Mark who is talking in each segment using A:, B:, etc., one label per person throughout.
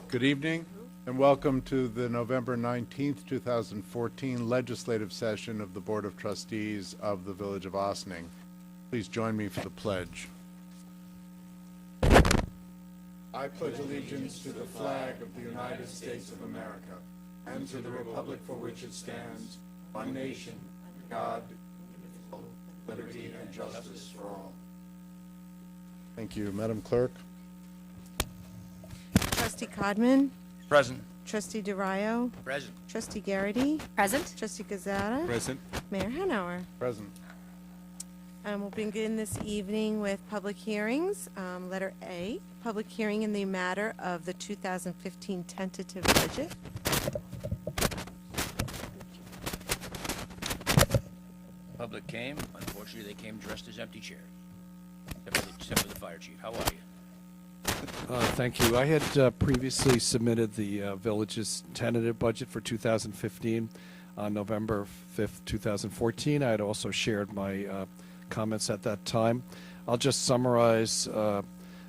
A: Good evening and welcome to the November 19th, 2014 legislative session of the Board of Trustees of the Village of Ossining. Please join me for the pledge. I pledge allegiance to the flag of the United States of America and to the republic for which it stands, one nation, God, liberty and justice for all. Thank you. Madam Clerk.
B: Trustee Codman.
C: Present.
B: Trustee DeRio.
C: Present.
B: Trustee Garrity.
D: Present.
B: Trustee Gazzara.
C: Present.
B: Mayor Hanauer.
A: Present.
B: We'll begin this evening with public hearings. Letter A, public hearing in the matter of the 2015 tentative budget.
C: Public came. Unfortunately, they came dressed as empty chairs. Except for the fire chief. How are you?
E: Thank you. I had previously submitted the village's tentative budget for 2015 on November 5th, 2014. I had also shared my comments at that time. I'll just summarize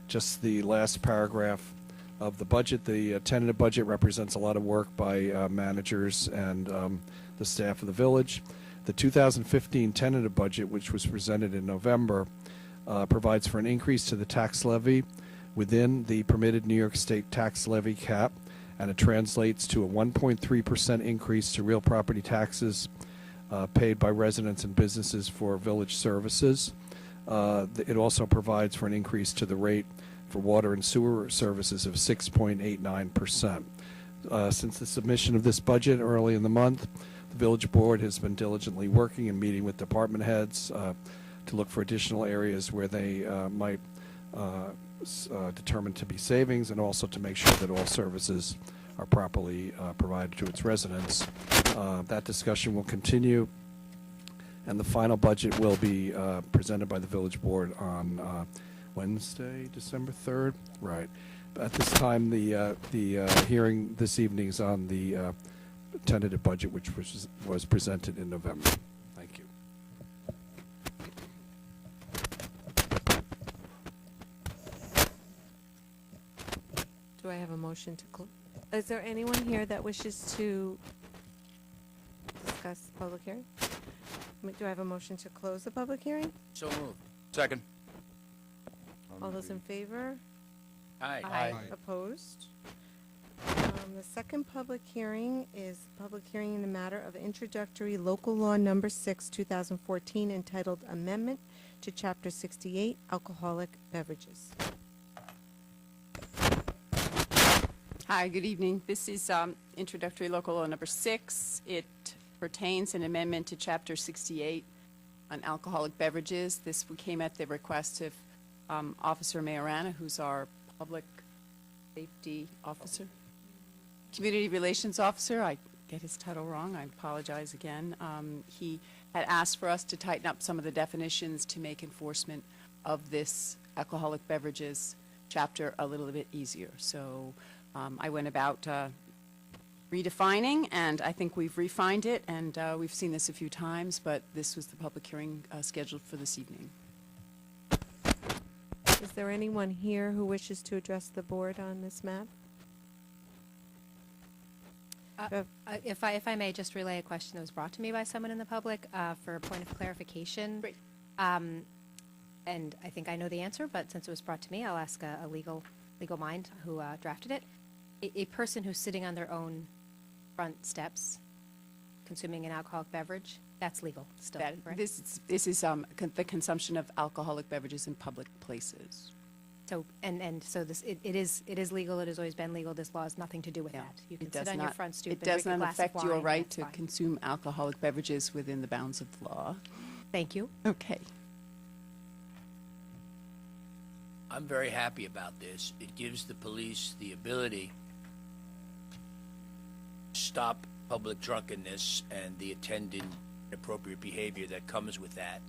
E: just the last paragraph of the budget. The tentative budget represents a lot of work by managers and the staff of the village. The 2015 tentative budget, which was presented in November, provides for an increase to the tax levy within the permitted New York State tax levy cap, and it translates to a 1.3% increase to real property taxes paid by residents and businesses for village services. It also provides for an increase to the rate for water and sewer services of 6.89%. Since the submission of this budget early in the month, the village board has been diligently working and meeting with department heads to look for additional areas where they might determined to be savings, and also to make sure that all services are properly provided to its residents. That discussion will continue, and the final budget will be presented by the village board on Wednesday, December 3rd. Right. At this time, the hearing this evening is on the tentative budget, which was presented in November. Thank you.
B: Do I have a motion to close? Is there anyone here that wishes to discuss the public hearing? Do I have a motion to close the public hearing?
C: So moved. Second.
B: All those in favor?
C: Aye.
B: Opposed? The second public hearing is public hearing in the matter of introductory local law number 6, 2014, entitled Amendment to Chapter 68, Alcoholic Beverages.
D: Hi, good evening. This is introductory local law number 6. It pertains an amendment to Chapter 68 on alcoholic beverages. This came at the request of Officer Majorana, who's our public safety officer. Community Relations Officer. I get his title wrong. I apologize again. He had asked for us to tighten up some of the definitions to make enforcement of this alcoholic beverages chapter a little bit easier. So I went about redefining, and I think we've refined it, and we've seen this a few times, but this was the public hearing scheduled for this evening.
B: Is there anyone here who wishes to address the board on this matter?
F: If I may just relay a question that was brought to me by someone in the public for a point of clarification.
D: Great.
F: And I think I know the answer, but since it was brought to me, I'll ask a legal mind who drafted it. A person who's sitting on their own front steps consuming an alcoholic beverage, that's legal still, correct?
D: This is the consumption of alcoholic beverages in public places.
F: So, and so this, it is legal, it has always been legal, this law has nothing to do with
D: Yeah.
F: that. You can
D: It does
F: sit on your
D: not-
F: front stoop
D: It
F: and drink
D: does
F: a
D: not
F: glass of
D: affect your
F: wine,
D: right
F: that's
D: to
F: fine.
D: consume alcoholic beverages within the bounds of the law.
F: Thank you.
D: Okay.
C: I'm very happy about this. It gives the police the ability to stop public drunkenness and the attendant inappropriate behavior that comes with that.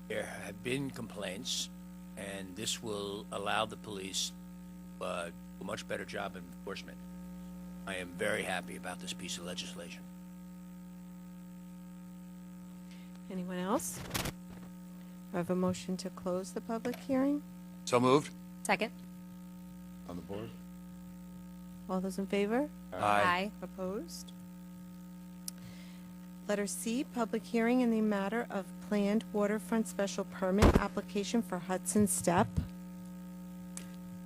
C: There have been complaints, and this will allow the police to do a much better job of enforcement. I am very happy about this piece of legislation.
B: Anyone else? I have a motion to close the public hearing.
C: So moved.
F: Second.
A: On the board?
B: All those in favor?
C: Aye.
B: Opposed? Letter C, public hearing in the matter of planned waterfront special permit application for Hudson Step.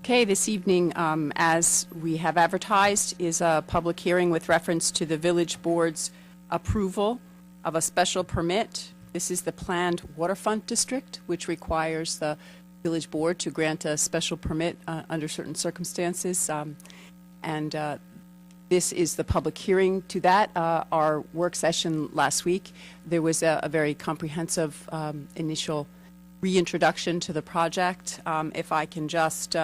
D: Okay, this evening, as we have advertised, is a public hearing with reference to the village board's approval of a special permit. This is the planned waterfront district, which requires the village board to grant a special permit under certain circumstances. This is the public hearing to that. Our work session last week, there was a very comprehensive initial reintroduction to the project. If I can just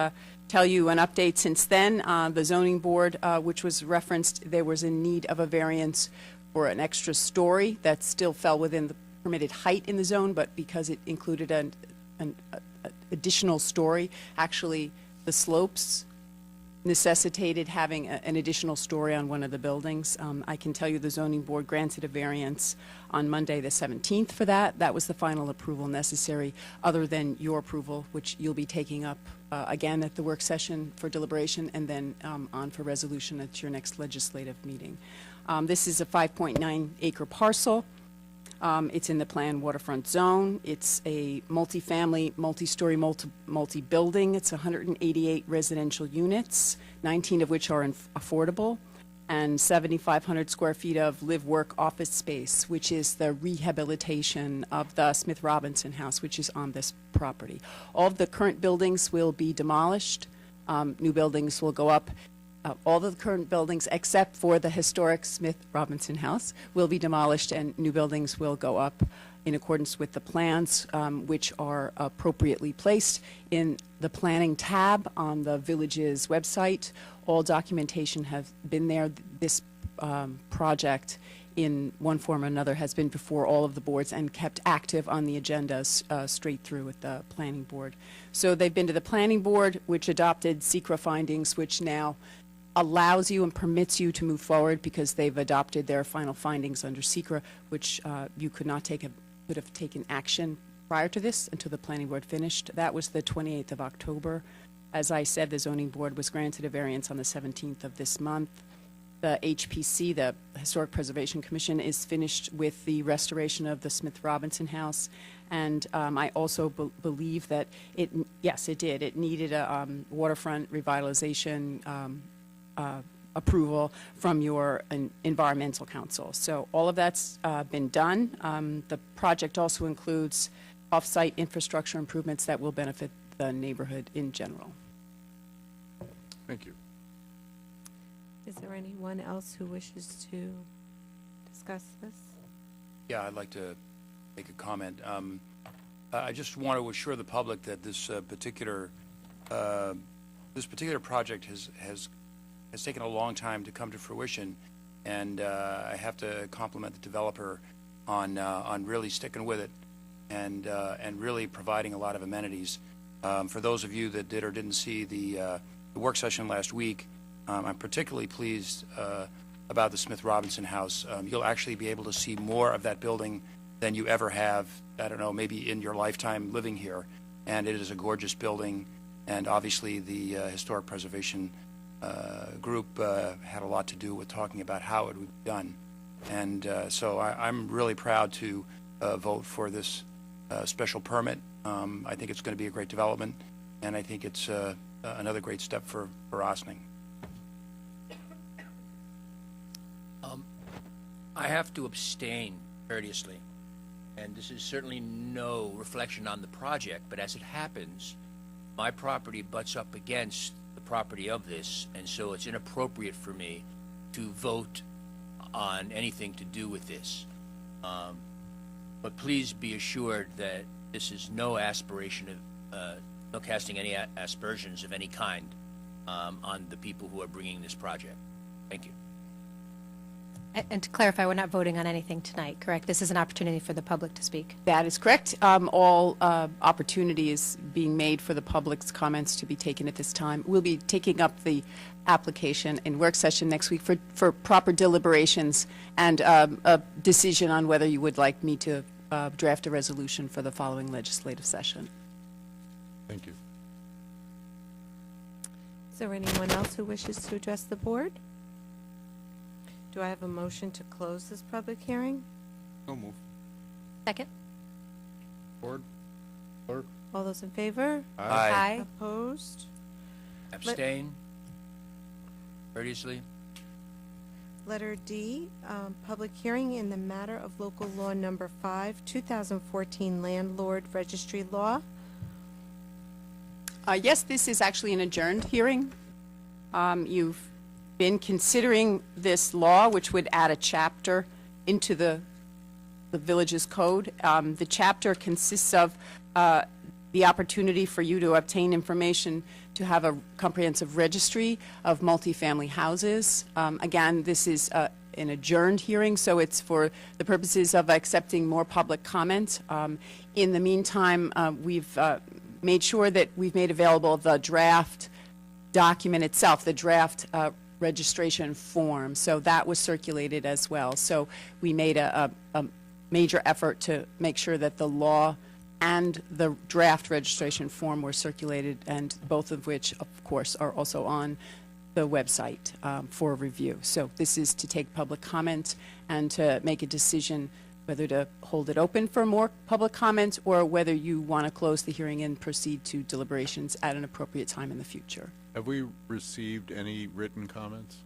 D: tell you an update since then, the zoning board, which was referenced, there was a need of a variance for an extra story that still fell within the permitted height in the zone, but because it included an additional story, actually the slopes necessitated having an additional story on one of the buildings. I can tell you the zoning board granted a variance on Monday the 17th for that. That was the final approval necessary, other than your approval, which you'll be taking up again at the work session for deliberation and then on for resolution at your next legislative meeting. This is a 5.9 acre parcel. It's in the planned waterfront zone. It's a multifamily, multi-story, multi-building. It's 188 residential units, 19 of which are affordable, and 7,500 square feet of live-work office space, which is the rehabilitation of the Smith Robinson House, which is on this property. All of the current buildings will be demolished. New buildings will go up. All of the current buildings, except for the historic Smith Robinson House, will be demolished, and new buildings will go up in accordance with the plans, which are appropriately placed in the planning tab on the village's website. All documentation have been there. This project, in one form or another, has been before all of the boards and kept active on the agendas straight through with the planning board. So they've been to the planning board, which adopted SECRA findings, which now allows you and permits you to move forward because they've adopted their final findings under SECRA, which you could have taken action prior to this until the planning board finished. That was the 28th of October. As I said, the zoning board was granted a variance on the 17th of this month. The HPC, the Historic Preservation Commission, is finished with the restoration of the Smith Robinson House. And I also believe that yes, it did. It needed a waterfront revitalization approval from your environmental council. So all of that's been done. The project also includes off-site infrastructure improvements that will benefit the neighborhood in general.
A: Thank you.
B: Is there anyone else who wishes to discuss this?
C: Yeah, I'd like to make a comment. I just want to assure the public that this particular project has taken a long time to come to fruition, and I have to compliment the developer on really sticking with it and really providing a lot of amenities. For those of you that did or didn't see the work session last week, I'm particularly pleased about the Smith Robinson House. You'll actually be able to see more of that building than you ever have, I don't know, maybe in your lifetime living here. And it is a gorgeous building, and obviously the Historic Preservation group had a lot to do with talking about how it would be done. And so I'm really proud to vote for this special permit. I think it's going to be a great development, and I think it's another great step for Ossining. I have to abstain courteously, and this is certainly no reflection on the project, but as it happens, my property butts up against the property of this, and so it's inappropriate for me to vote on anything to do with this. But please be assured that this is no aspiration of, no casting any aspersions of any kind on the people who are bringing this project. Thank you.
F: And to clarify, we're not voting on anything tonight, correct? This is an opportunity for the public to speak.
D: That is correct. All opportunity is being made for the public's comments to be taken at this time. We'll be taking up the application in work session next week for proper deliberations and a decision on whether you would like me to draft a resolution for the following legislative session.
A: Thank you.
B: Is there anyone else who wishes to address the board? Do I have a motion to close this public hearing?
A: So move.
F: Second?
A: Board, clerk?
B: All those in favor?
C: Aye.
B: Opposed?
C: Abstain? Courteously?
B: Letter D, public hearing in the matter of local law number 5, 2014 landlord registry law.
D: Yes, this is actually an adjourned hearing. You've been considering this law, which would add a chapter into the village's code. The chapter consists of the opportunity for you to obtain information to have a comprehensive registry of multifamily houses. Again, this is an adjourned hearing, so it's for the purposes of accepting more public comment. In the meantime, we've made sure that we've made available the draft document itself, the draft registration form. So that was circulated as well. So we made a major effort to make sure that the law and the draft registration form were circulated, and both of which, of course, are also on the website for review. So this is to take public comment and to make a decision whether to hold it open for more public comment or whether you want to close the hearing and proceed to deliberations at an appropriate time in the future.
A: Have we received any written comments?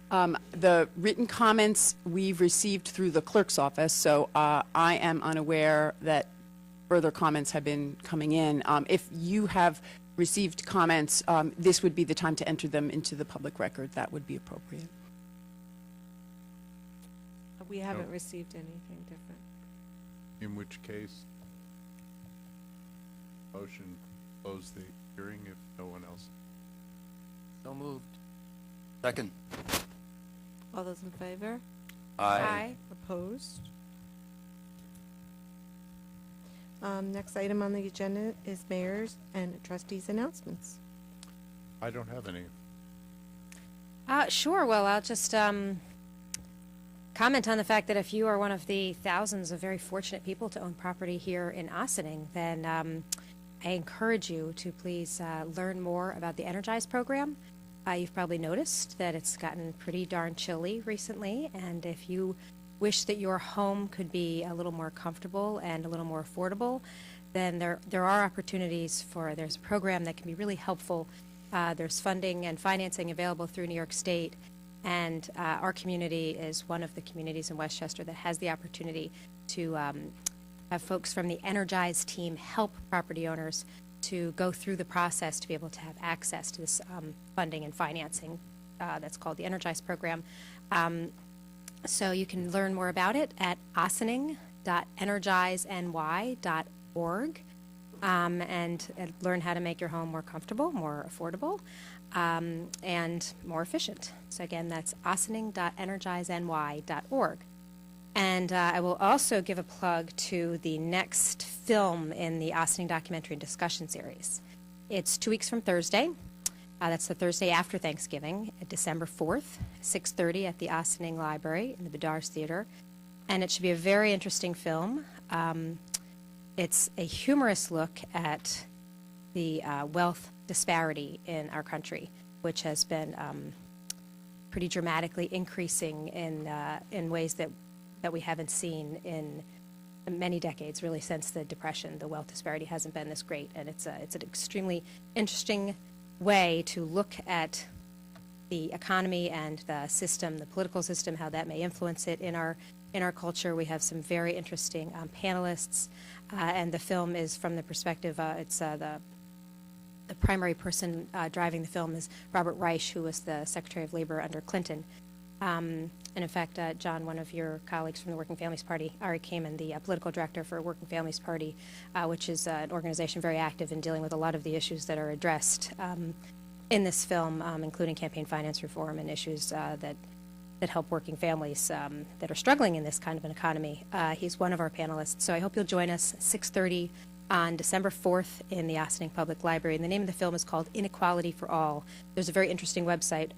D: The written comments we've received through the clerk's office, so I am unaware that further comments have been coming in. If you have received comments, this would be the time to enter them into the public record. That would be appropriate.
B: We haven't received anything different.
A: In which case, motion to close the hearing if no one else.
C: So moved. Second?
B: All those in favor? Opposed? Next item on the agenda is mayor's and trustees' announcements.
A: I don't have any.
F: Sure. Well, I'll just comment on the fact that if you are one of the thousands of very fortunate people to own property here in Ossining, then I encourage you to please learn more about the Energize program. You've probably noticed that it's gotten pretty darn chilly recently, and if you wish that your home could be a little more comfortable and a little more affordable, then there are opportunities there's a program that can be really helpful. There's funding and financing available through New York State, and our community is one of the communities in Westchester that has the opportunity to have folks from the Energize team help property owners to go through the process to be able to have access to this funding and financing that's called the Energize program. So you can learn more about it at ossining.energizeny.org and learn how to make your home more comfortable, more affordable, and more efficient. So again, that's ossining.energizeny.org. And I will also give a plug to the next film in the Ossining Documentary and Discussion Series. It's 2 weeks from Thursday. That's the Thursday after Thanksgiving, December 4th, 6:30 at the Ossining Library in the Bedars Theater. And it should be a very interesting film. It's a humorous look at the wealth disparity in our country, which has been pretty dramatically increasing in ways that we haven't seen in many decades, really since the Depression. The wealth disparity hasn't been this great, and it's an extremely interesting way to look at the economy and the system, the political system, how that may influence it in our culture. We have some very interesting panelists, and the film is from the perspective. The primary person driving the film is Robert Reich, who was the Secretary of Labor under Clinton. And in fact, John, one of your colleagues from the Working Families Party, Ari Kamen, the political director for Working Families Party, which is an organization very active in dealing with a lot of the issues that are addressed in this film, including campaign finance reform and issues that help working families that are struggling in this kind of an economy. He's one of our panelists, so I hope you'll join us 6:30 on December 4th in the Ossining Public Library. And the name of the film is called Inequality for All. There's a very interesting website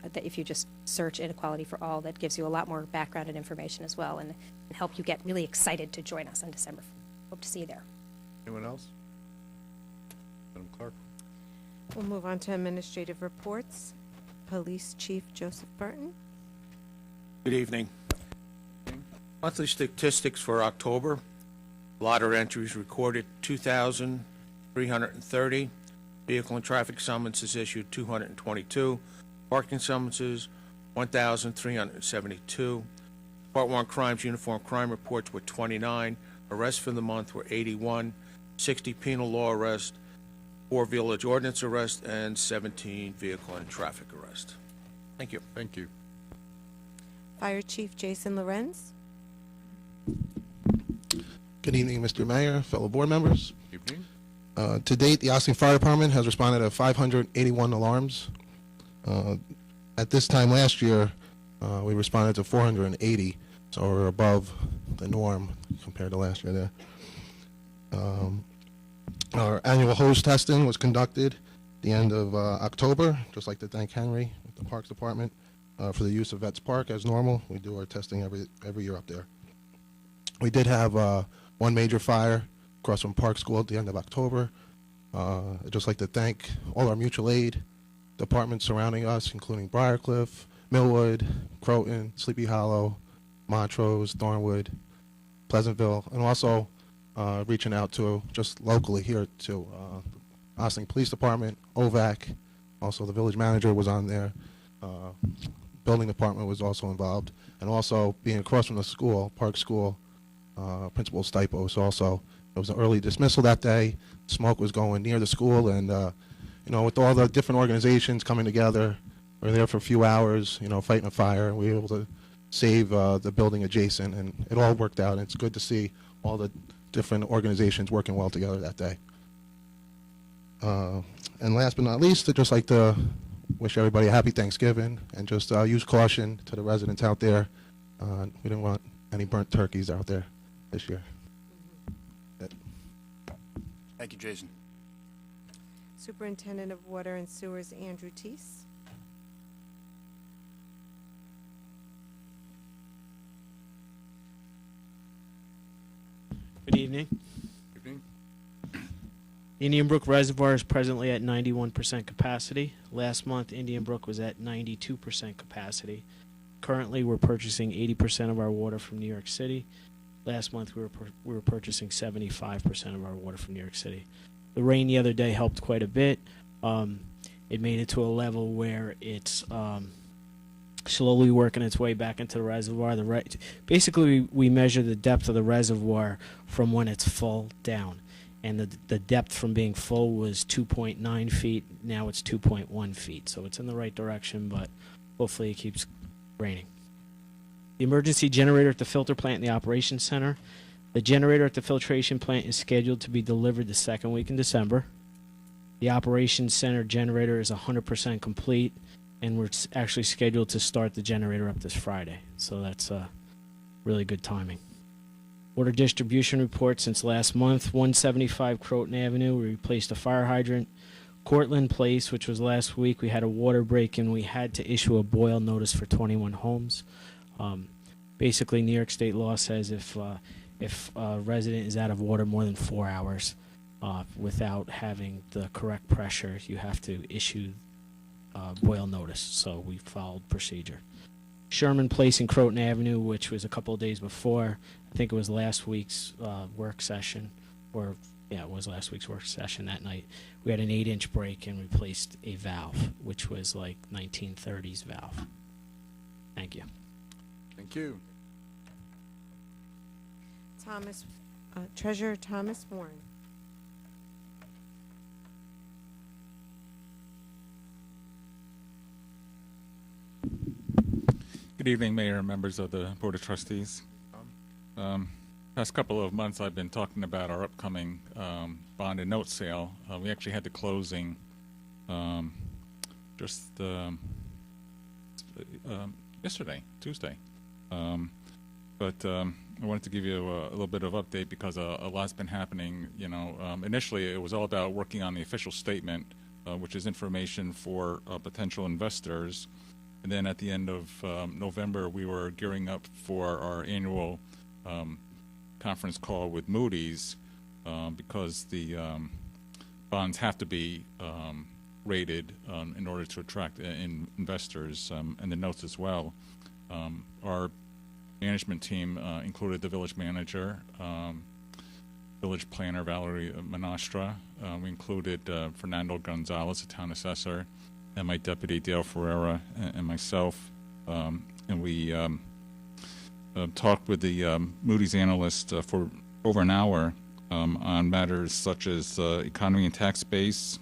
F: that if you just search Inequality for All, that gives you a lot more background and information as well, and help you get really excited to join us on December 4th. Hope to see you there.
A: Anyone else? Madam Clerk?
B: We'll move on to administrative reports. Police Chief Joseph Burton.
G: Good evening. Monthly statistics for October. Lottery entries recorded 2,330. Vehicle and traffic summonses issued 222. Parking summonses 1,372. Part 1 crimes, uniform crime reports were 29. Arrests for the month were 81. 60 penal law arrests, 4 village ordinance arrests, and 17 vehicle and traffic arrests. Thank you.
A: Thank you.
B: Fire Chief Jason Lorenz.
H: Good evening, Mr. Mayor, fellow board members.
A: Evening.
H: To date, the Austin Fire Department has responded to 581 alarms. At this time last year, we responded to 480, so we're above the norm compared to last year there. Our annual hose testing was conducted at the end of October. Just like to thank Henry with the Parks Department for the use of Vets Park as normal. We do our testing every year up there. We did have one major fire across from Park School at the end of October. I'd just like to thank all our mutual aid departments surrounding us, including Briarcliff, Millwood, Croton, Sleepy Hollow, Montrose, Thornwood, Pleasantville, and also reaching out to just locally here to Austin Police Department, OVAC, also the village manager was on there. Building department was also involved, and also being across from the school, Park School, Principal Stipos also. It was an early dismissal that day. Smoke was going near the school, and you know, with all the different organizations coming together, we were there for a few hours, you know, fighting a fire. We were able to save the building adjacent, and it all worked out. And it's good to see all the different organizations working well together that day. And last but not least, I'd just like to wish everybody a happy Thanksgiving, and just use caution to the residents out there. We didn't want any burnt turkeys out there this year.
C: Thank you, Jason.
B: Superintendent of Water and Sewers, Andrew Teese.
I: Good evening.
A: Evening.
I: Indian Brook Reservoir is presently at 91% capacity. Last month, Indian Brook was at 92% capacity. Currently, we're purchasing 80% of our water from New York City. Last month, we were purchasing 75% of our water from New York City. The rain the other day helped quite a bit. It made it to a level where it's slowly working its way back into the reservoir. Basically, we measure the depth of the reservoir from when it's full down. And the depth from being full was 2.9 feet. Now it's 2.1 feet. So it's in the right direction, but hopefully it keeps raining. The emergency generator at the filter plant in the operations center. The generator at the filtration plant is scheduled to be delivered the second week in December. The operations center generator is 100% complete, and we're actually scheduled to start the generator up this Friday. So that's really good timing. Water distribution report since last month. 175 Croton Avenue, we replaced a fire hydrant. Cortland Place, which was last week, we had a water break and we had to issue a boil notice for 21 homes. Basically, New York state law says if a resident is out of water more than 4 hours without having the correct pressure, you have to issue boil notice. So we followed procedure. Sherman Place and Croton Avenue, which was a couple of days before, I think it was last week's work session, or yeah, it was last week's work session that night. We had an 8-inch break and replaced a valve, which was like 1930s valve. Thank you.
A: Thank you.
B: Treasurer Thomas Warren.
J: Good evening, Mayor and members of the Board of Trustees. Past couple of months I've been talking about our upcoming bond and note sale. We actually had the closing just yesterday, Tuesday. But I wanted to give you a little bit of update because a lot's been happening. You know, initially it was all about working on the official statement, which is information for potential investors. And then at the end of November, we were gearing up for our annual conference call with Moody's because the bonds have to be rated in order to attract investors, and the notes as well. Our management team included the village manager, village planner Valerie Menastra. We included Fernando Gonzalez, the town assessor, and my deputy Dale Ferreira, and myself. And we talked with the Moody's analyst for over an hour on matters such as economy and tax base,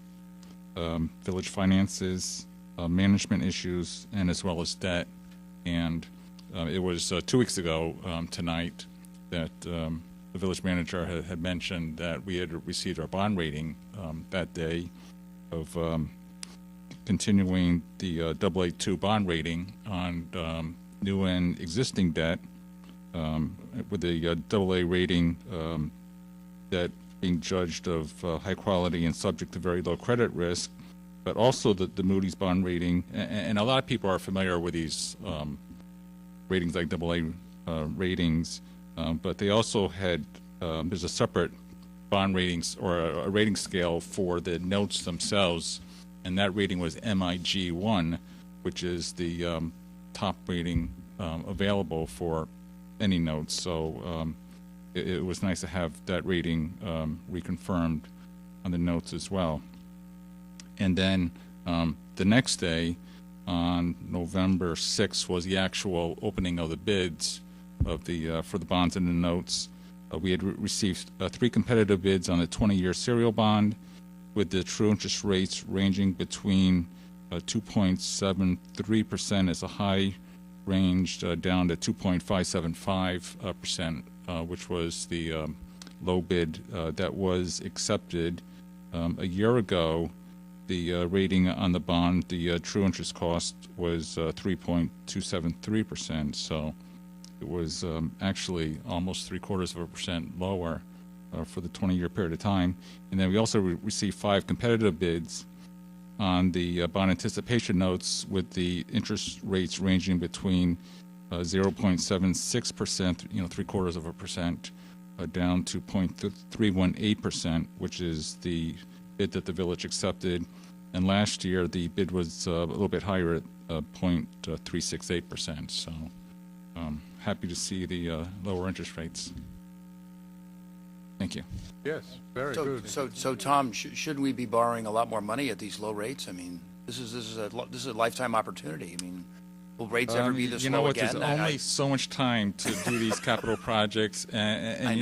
J: village finances, management issues, and as well as debt. And it was 2 weeks ago tonight that the village manager had mentioned that we had received our bond rating that day of continuing the AA2 bond rating on new and existing debt, with the AA rating that being judged of high quality and subject to very low credit risk, but also the Moody's bond rating. And a lot of people are familiar with these ratings like AA ratings, but they also had, there's a separate bond ratings or a rating scale for the notes themselves, and that rating was MIG1, which is the top rating available for any notes. So it was nice to have that rating reconfirmed on the notes as well. And then the next day, on November 6th, was the actual opening of the bids of the for the bonds and the notes. We had received 3 competitive bids on the 20-year serial bond, with the true interest rates ranging between 2.73% as a high range down to 2.575%, which was the low bid that was accepted. A year ago, the rating on the bond, the true interest cost was 3.273%. So it was actually almost 0.75% lower for the 20-year period of time. And then we also received 5 competitive bids on the bond anticipation notes, with the interest rates ranging between 0.76%, 0.75%, down to 0.318%, which is the bid that the village accepted. And last year, the bid was a little bit higher at 0.368%. So happy to see the lower interest rates. Thank you.
A: Yes, very good.
C: So Tom, shouldn't we be borrowing a lot more money at these low rates? I mean, this is a lifetime opportunity. I mean, will rates ever be this low again?
J: There's only so much time to do these capital projects, and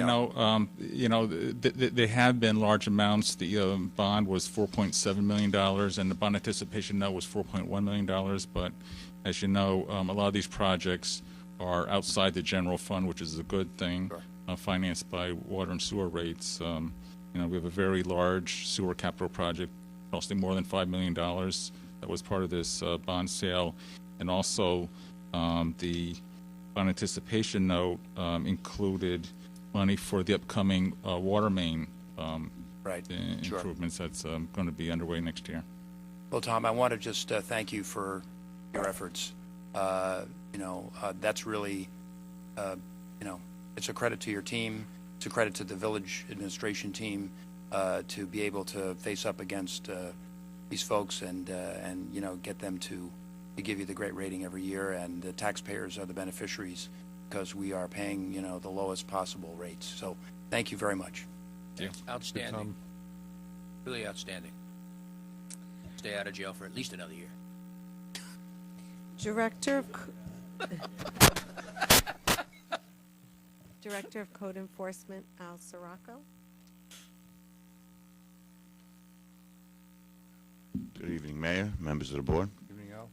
J: they have been large amounts. The bond was $4.7 million, and the bond anticipation note was $4.1 million. But as you know, a lot of these projects are outside the general fund, which is a good thing.
C: Sure.
J: Financed by water and sewer rates. We have a very large sewer capital project costing more than $5 million that was part of this bond sale. And also the bond anticipation note included money for the upcoming water main improvements that's going to be underway next year.
C: Well, Tom, I want to just thank you for your efforts. That's really, it's a credit to your team. It's a credit to the village administration team to be able to face up against these folks and get them to give you the great rating every year. And the taxpayers are the beneficiaries because we are paying, the lowest possible rates. So thank you very much.
J: Yeah.
K: Outstanding. Really outstanding. Stay out of jail for at least another year.
B: Director of Code Enforcement, Al Sirocco.
L: Good evening, Mayor, members of the board.
A: Good evening, Al.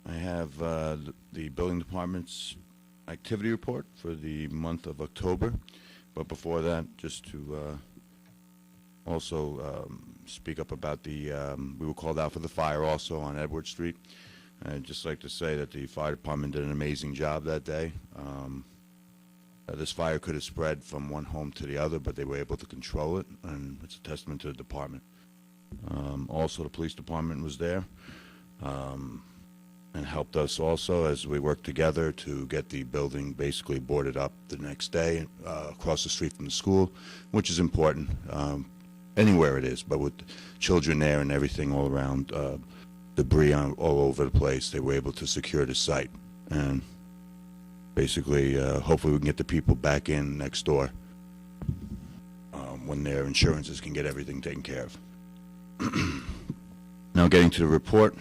L: I have the building department's activity report for the month of October. But before that, just to also speak up about we were called out for the fire also on Edward Street. I'd just like to say that the fire department did an amazing job that day. This fire could have spread from one home to the other, but they were able to control it, and it's a testament to the department. Also, the police department was there and helped us also as we worked together to get the building basically boarded up the next day across the street from the school, which is important. anywhere it is, but with children there and everything all around, debris all over the place, they were able to secure the site. And basically, hopefully we can get the people back in next door when their insurances can get everything taken care of. Now getting to the report,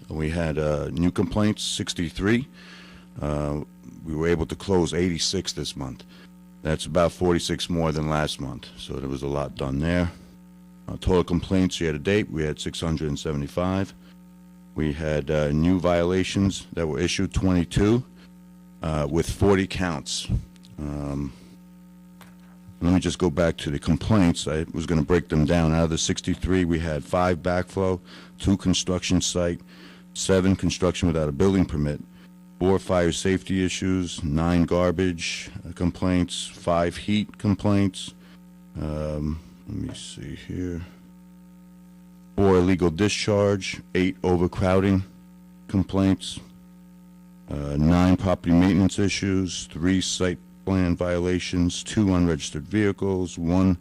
L: we had new complaints, 63. We were able to close 86 this month. That's about 46 more than last month, so there was a lot done there. Total complaints year to date, we had 675. We had new violations that were issued, 22, with 40 counts. Let me just go back to the complaints. I was going to break them down. Out of the 63, we had 5 backflow, 2 construction site, 7 construction without a building permit, 4 fire safety issues, 9 garbage complaints, 5 heat complaints. Let me see here. 4 illegal discharge, 8 overcrowding complaints, 9 property maintenance issues, 3 site plan violations, 2 unregistered vehicles, 1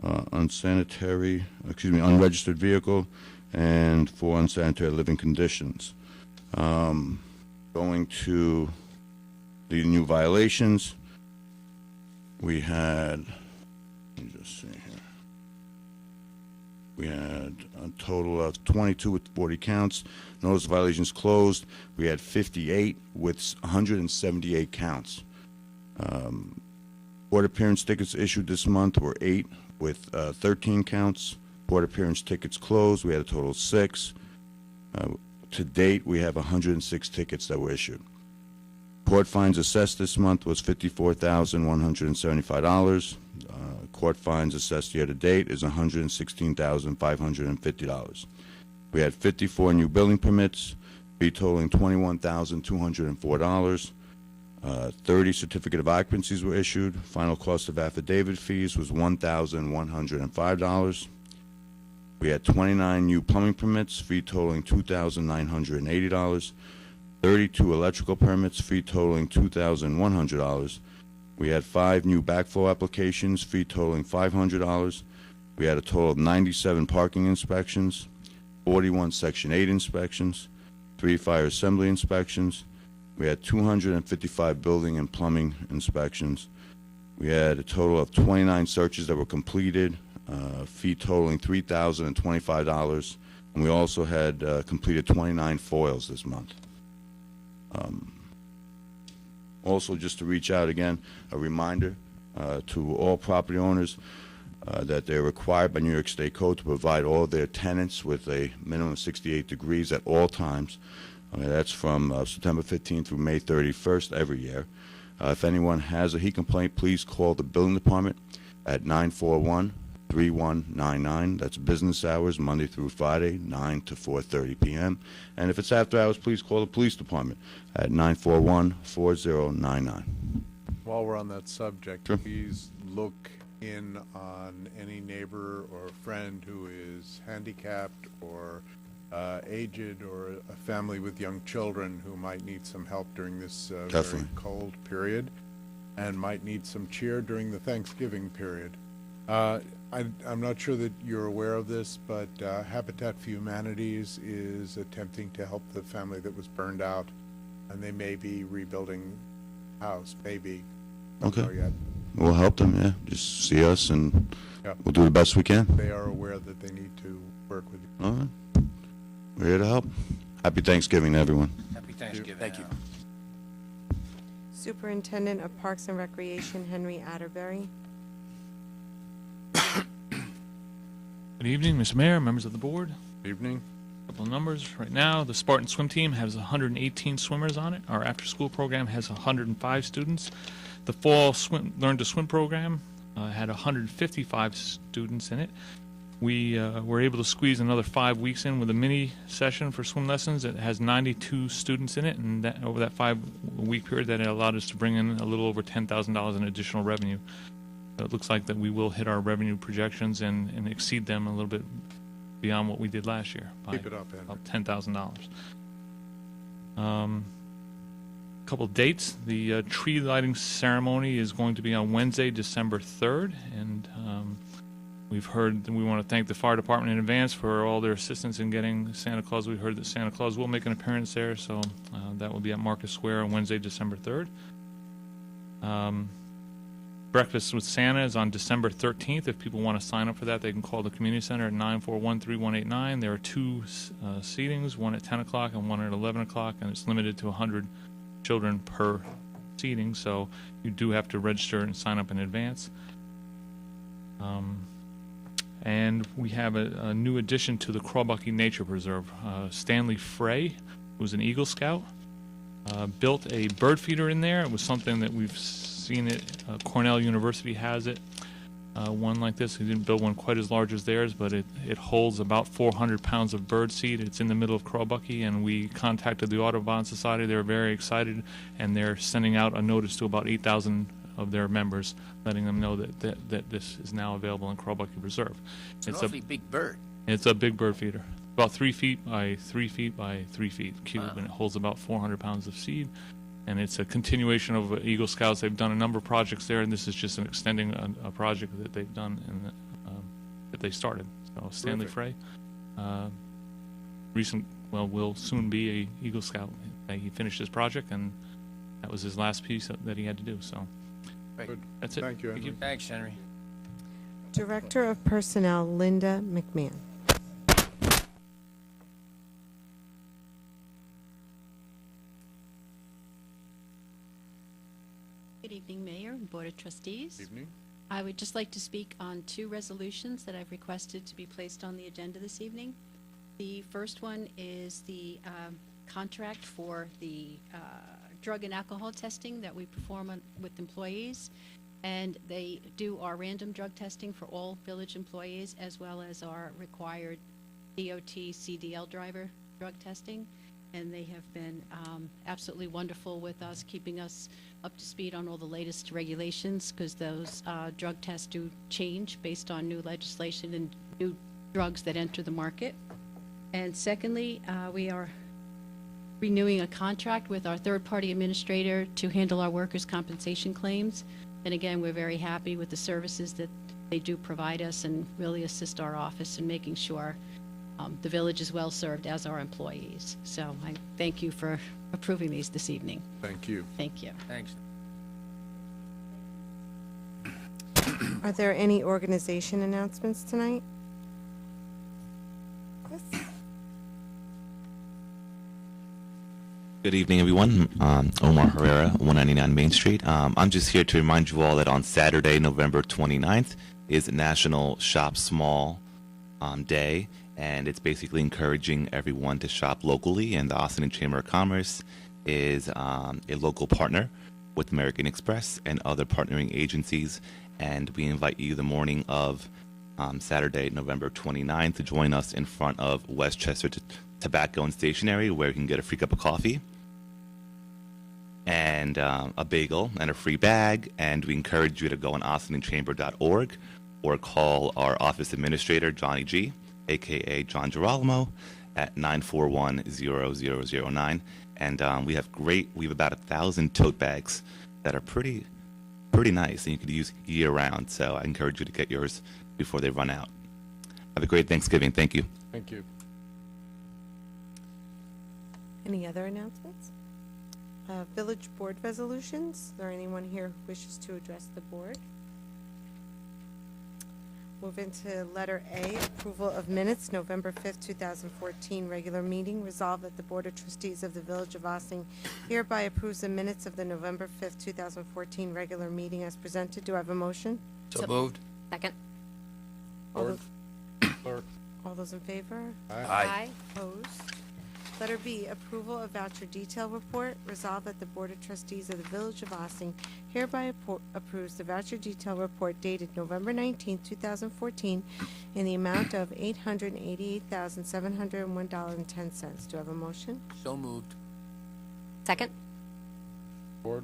L: unregistered vehicle, and 4 unsanitary living conditions. Going to the new violations, we had, let me just see here, we had a total of 22 with 40 counts. Notice violations closed, we had 58 with 178 counts. Court appearance tickets issued this month were 8 with 13 counts. Court appearance tickets closed, we had a total of 6. To date, we have 106 tickets that were issued. Court fines assessed this month was $54,175. Court fines assessed year to date is $116,550. We had 54 new building permits, fee totaling $21,204. 30 certificate of occupancies were issued. Final cost of affidavit fees was $1,105. We had 29 new plumbing permits, fee totaling $2,980. 32 electrical permits, fee totaling $2,100. We had 5 new backflow applications, fee totaling $500. We had a total of 97 parking inspections, 41 Section 8 inspections, 3 fire assembly inspections. We had 255 building and plumbing inspections. We had a total of 29 searches that were completed, fee totaling $3,025. And we also had completed 29 foils this month. Also, just to reach out again, a reminder to all property owners that they're required by New York State Code to provide all their tenants with a minimum of 68 degrees at all times. That's from September 15th through May 31st every year. If anyone has a heat complaint, please call the building department at 941-3199. That's business hours, Monday through Friday, 9 to 4:30 p.m. And if it's after hours, please call the police department at 941-4099.
A: While we're on that subject,
L: Sure.
A: please look in on any neighbor or friend who is handicapped or aged, or a family with young children who might need some help during this very
L: Definitely.
A: cold period, and might need some cheer during the Thanksgiving period. I'm not sure that you're aware of this, but Habitat for Humanities is attempting to help the family that was burned out, and they may be rebuilding the house, maybe. Don't
L: Okay.
A: know yet.
L: We'll help them, yeah. Just see us, and
A: Yeah.
L: we'll do the best we can.
A: They are aware that they need to work with you.
L: All right. We're here to help. Happy Thanksgiving to everyone.
K: Happy Thanksgiving.
C: Thank you.
B: Superintendent of Parks and Recreation, Henry Atterbury.
M: Good evening, Mr. Mayor, members of the board.
A: Evening.
M: Couple of numbers. Right now, the Spartan swim team has 118 swimmers on it. Our after-school program has 105 students. The fall Learn to Swim program had 155 students in it. We were able to squeeze another 5 weeks in with a mini session for swim lessons. It has 92 students in it, and that, over that 5-week period, that allowed us to bring in a little over $10,000 in additional revenue. So it looks like that we will hit our revenue projections and exceed them a little bit beyond what we did last year by
A: Keep it up, Henry.
M: about $10,000. Couple dates. The tree lighting ceremony is going to be on Wednesday, December 3rd, and We've heard, we want to thank the fire department in advance for all their assistance in getting Santa Claus. We heard that Santa Claus will make an appearance there, so that will be at Market Square on Wednesday, December 3rd. Breakfast with Santa is on December 13th. If people want to sign up for that, they can call the community center at 941-3189. There are two seatings, one at 10 o'clock and one at 11 o'clock, and it's limited to 100 children per seating, so you do have to register and sign up in advance. And we have a new addition to the Crawbucky Nature Preserve. Stanley Frey, who's an Eagle Scout, built a bird feeder in there. It was something that we've seen it. Cornell University has it, one like this. He didn't build one quite as large as theirs, but it holds about 400 pounds of bird seed. It's in the middle of Crawbucky, and we contacted the Audubon Society. They're very excited, and they're sending out a notice to about 8,000 of their members, letting them know that this is now available in Crawbucky Preserve.
K: It's an awfully big bird.
M: It's a big bird feeder, about 3 feet by 3 feet by 3 feet cube, and it holds about 400 pounds of seed. And it's a continuation of Eagle Scouts. They've done a number of projects there, and this is just an extending a project that they've done and that they started. So Stanley Frey, will soon be a Eagle Scout. He finished his project, and that was his last piece that he had to do. So.
K: Great.
M: That's it.
A: Thank you, Henry.
K: Thanks, Henry.
B: Director of Personnel, Linda McMahon.
N: Good evening, Mayor and Board of Trustees.
A: Evening.
N: I would just like to speak on two resolutions that I've requested to be placed on the agenda this evening. The first one is the contract for the drug and alcohol testing that we perform with employees, and they do our random drug testing for all village employees, as well as our required DOT CDL driver drug testing, and they have been absolutely wonderful with us, keeping us up to speed on all the latest regulations, because those drug tests do change based on new legislation and new drugs that enter the market. And secondly, we are renewing a contract with our third-party administrator to handle our workers' compensation claims. And again, we're very happy with the services that they do provide us and really assist our office in making sure the village is well-served as our employees. So I thank you for approving these this evening.
A: Thank you.
N: Thank you.
K: Thanks.
B: Are there any organization announcements tonight? Yes.
O: Good evening, everyone. Omar Herrera, 199 Main Street. I'm just here to remind you all that on Saturday, November 29th, is National Shop Small Day, and it's basically encouraging everyone to shop locally, and the Austin Chamber of Commerce is a local partner with American Express and other partnering agencies, and we invite you the morning of Saturday, November 29th, to join us in front of Westchester Tobacco and Stationery, where you can get a free cup of coffee and a bagel and a free bag. And we encourage you to go on austinchamber.org or call our office administrator, Johnny G, aka John Girolamo, at 941-0009. And we have about 1,000 tote bags that are pretty nice, and you could use year round. So I encourage you to get yours before they run out. Have a great Thanksgiving. Thank you.
A: Thank you.
B: Any other announcements? Village board resolutions. Is there anyone here who wishes to address the board? Move into letter A, approval of minutes, November 5th, 2014, regular meeting. Resolved that the Board of Trustees of the Village of Ossining hereby approves the minutes of the November 5th, 2014, regular meeting as presented. Do I have a motion?
K: So moved.
F: Second.
B: All
A: Board.
B: those,
A: Clerk.
B: all those in favor?
K: Aye.
B: Opposed? Letter B, approval of voucher detail report. Resolved that the Board of Trustees of the Village of Ossining hereby approves the voucher detail report dated November 19, 2014, in the amount of $888,701.10. Do I have a motion?
K: So moved.
F: Second.
A: Board.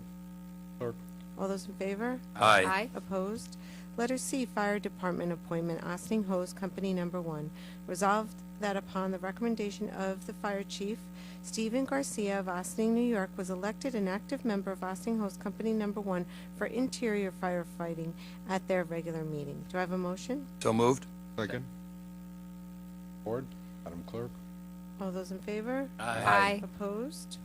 A: Clerk.
B: All those in favor?
K: Aye.
B: Opposed? Letter C, Fire Department Appointment, Ossining Hose Company Number 1. Resolved that upon the recommendation of the Fire Chief, Stephen Garcia of Ossining, New York, was elected an active member of Ossining Hose Company Number 1 for interior firefighting at their regular meeting. Do I have a motion?
C: So moved.
E: Second. Board, Madam Clerk.
B: All those in favor?
F: Aye.
B: Opposed?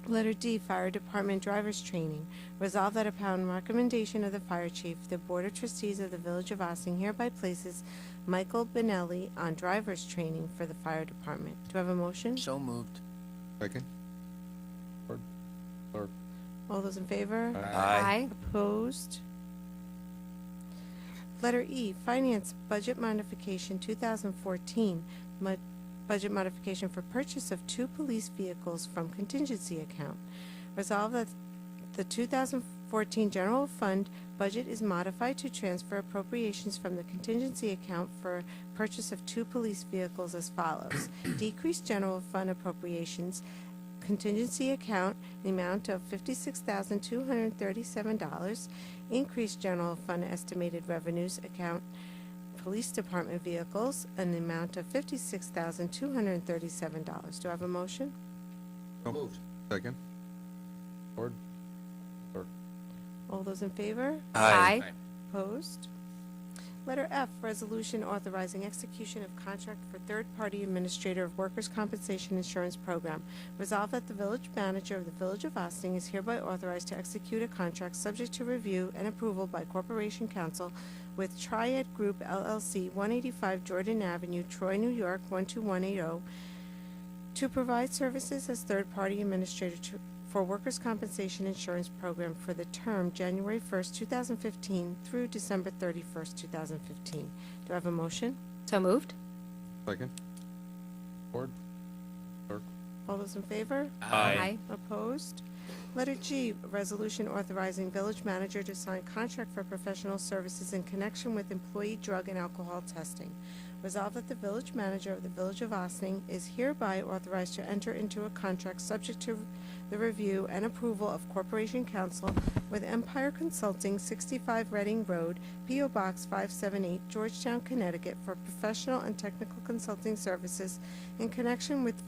B: Letter D, Fire Department Drivers Training. Resolved that upon recommendation of the Fire Chief, the Board of Trustees of the Village of Ossining hereby places Michael Benelli on drivers training for the Fire Department. Do I have a motion?
K: So moved.
E: Second. Board, Clerk.
B: All those in favor?
F: Aye.
B: Opposed? Letter E, Finance Budget Modification 2014, budget modification for purchase of 2 police vehicles from contingency account. Resolved that the 2014 general fund budget is modified to transfer appropriations from the contingency account for purchase of 2 police vehicles as follows. Decrease general fund appropriations, contingency account, the amount of $56,237. Increase general fund estimated revenues account, police department vehicles, in the amount of $56,237. Do I have a motion?
K: So moved.
E: Second. Board, Clerk.
B: All those in favor?
F: Aye.
B: Opposed? Letter F, resolution authorizing execution of contract for third-party administrator of workers' compensation insurance program. Resolved that the village manager of the Village of Ossining is hereby authorized to execute a contract subject to review and approval by Corporation Counsel with Triad Group LLC, 185 Jordan Avenue, Troy, New York, 12180, to provide services as third-party administrator for workers' compensation insurance program for the term January 1st, 2015 through December 31st, 2015. Do I have a motion?
F: So moved.
E: Second. Board, Clerk.
B: All those in favor?
F: Aye.
B: Opposed? Letter G, resolution authorizing village manager to sign contract for professional services in connection with employee drug and alcohol testing. Resolved that the village manager of the Village of Ossining is hereby authorized to enter into a contract subject to the review and approval of Corporation Counsel with Empire Consulting, 65 Reading Road, P.O. Box 578, Georgetown, Connecticut, for professional and technical consulting services in connection with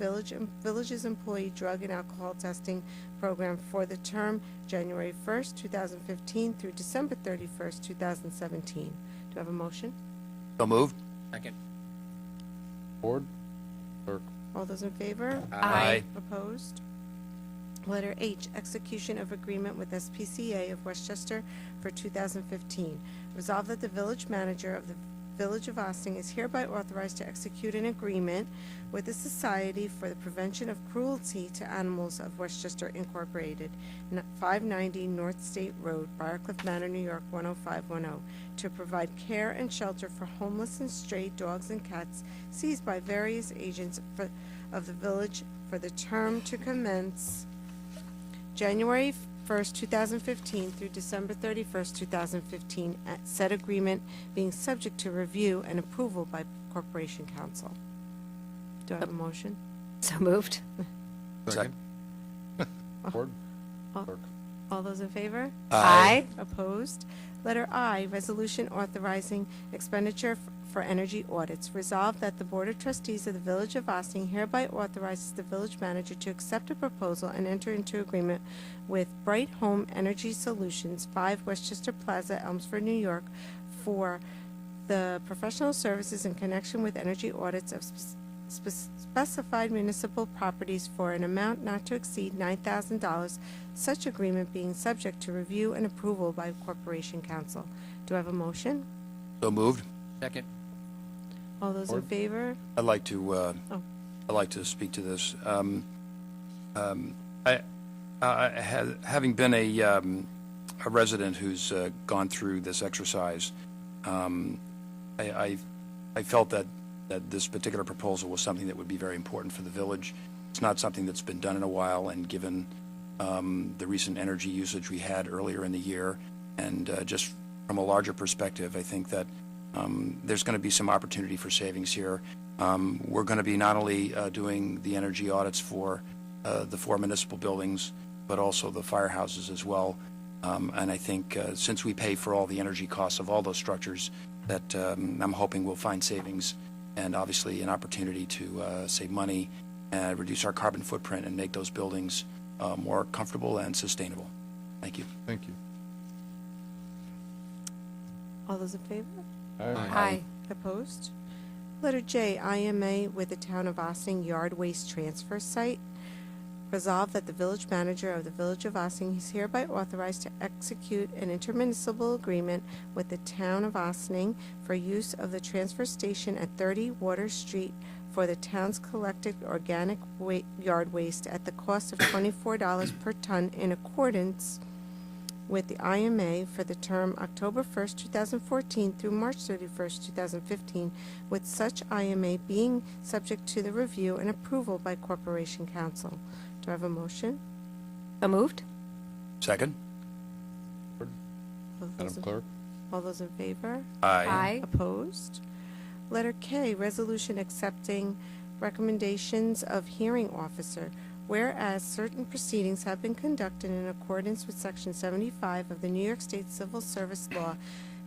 B: Village's employee drug and alcohol testing program for the term January 1st, 2015 through December 31st, 2017. Do I have a motion?
C: So moved.
K: Second.
E: Board, Clerk.
B: All those in favor?
C: Aye.
B: Opposed? Letter H, execution of agreement with SPCA of Westchester for 2015. Resolved that the village manager of the Village of Ossining is hereby authorized to execute an agreement with the Society for the Prevention of Cruelty to Animals of Westchester Incorporated, 590 North State Road, Briarcliff Manor, New York, 10510, to provide care and shelter for homeless and stray dogs and cats seized by various agents of the village for the term to commence January 1st, 2015 through December 31st, 2015, at said agreement being subject to review and approval by Corporation Counsel. Do I have a motion?
F: So moved.
E: Second. Board,
B: All-
E: Clerk.
B: All those in favor?
F: Aye.
B: Opposed? Letter I, resolution authorizing expenditure for energy audits. Resolved that the Board of Trustees of the Village of Ossining hereby authorizes the village manager to accept a proposal and enter into agreement with Bright Home Energy Solutions, 5 Westchester Plaza, Elmsford, New York, for the professional services in connection with energy audits of specified municipal properties for an amount not to exceed $9,000, such agreement being subject to review and approval by Corporation Counsel. Do I have a motion?
C: So moved.
K: Second.
B: All those in
E: Board.
B: favor?
C: I'd like to speak to this. Having been a resident who's gone through this exercise, I felt that this particular proposal was something that would be very important for the village. It's not something that's been done in a while, and given the recent energy usage we had earlier in the year, and just from a larger perspective, I think that there's going to be some opportunity for savings here. We're going to be not only doing the energy audits for the 4 municipal buildings, but also the firehouses as well. And I think since we pay for all the energy costs of all those structures, that I'm hoping we'll find savings and obviously an opportunity to save money and reduce our carbon footprint and make those buildings more comfortable and sustainable. Thank you.
A: Thank you.
B: All those in favor?
A: Aye.
B: Opposed? Letter J, IMA with the Town of Ossining Yard Waste Transfer Site. Resolved that the village manager of the Village of Ossining is hereby authorized to execute an intermunicipal agreement with the Town of Ossining for use of the transfer station at 30 Water Street for the town's collected organic yard waste at the cost of $24 per ton in accordance with the IMA for the term October 1st, 2014 through March 31st, 2015, with such IMA being subject to the review and approval by Corporation Council. Do I have a motion?
F: So moved?
C: Second?
A: Madam Clerk?
B: All those in favor?
F: Aye.
B: Opposed? Letter K, resolution accepting recommendations of hearing officer. Whereas certain proceedings have been conducted in accordance with Section 75 of the New York State Civil Service Law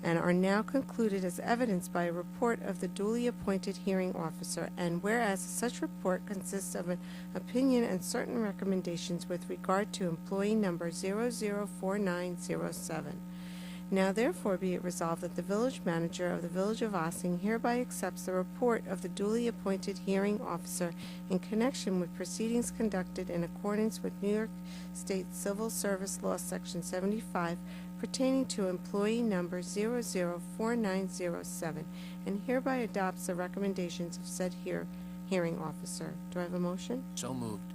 B: and are now concluded as evidenced by a report of the duly appointed hearing officer, and whereas such report consists of an opinion and certain recommendations with regard to employee number 004907. Now therefore be it resolved that the village manager of the Village of Ossining hereby accepts the report of the duly appointed hearing officer in connection with proceedings conducted in accordance with New York State Civil Service Law Section 75 pertaining to employee number 004907, and hereby adopts the recommendations of said hearing officer. Do I have a motion?
K: So moved.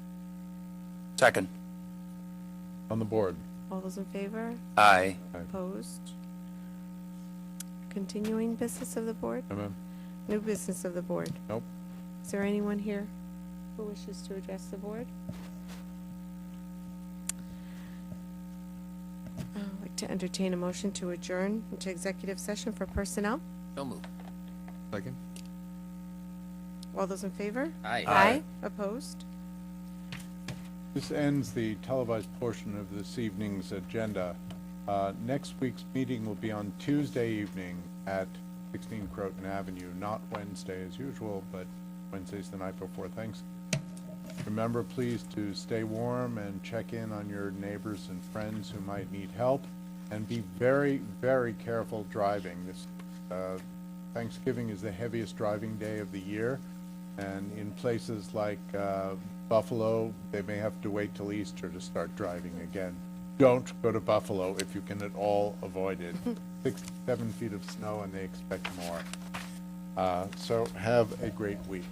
C: Second?
A: On the board?
B: All those in favor?
C: Aye.
B: Opposed? Continuing business of the board?
A: No, ma'am.
B: New business of the board?
A: Nope.
B: Is there anyone here who wishes to address the board? I'd like to entertain a motion to adjourn into executive session for personnel.
K: So moved.
A: Second?
B: All those in favor?
K: Aye.
B: Opposed?
A: This ends the televised portion of this evening's agenda. Next week's meeting will be on Tuesday evening at 16 Croton Avenue, not Wednesday as usual, but Wednesday's the night before Thanksgiving. Remember, please, to stay warm and check in on your neighbors and friends who might need help, and be very, very careful driving. This Thanksgiving is the heaviest driving day of the year, and in places like Buffalo, they may have to wait till Easter to start driving again. Don't go to Buffalo if you can at all avoid it. 6 to 7 feet of snow, and they expect more. So have a great week.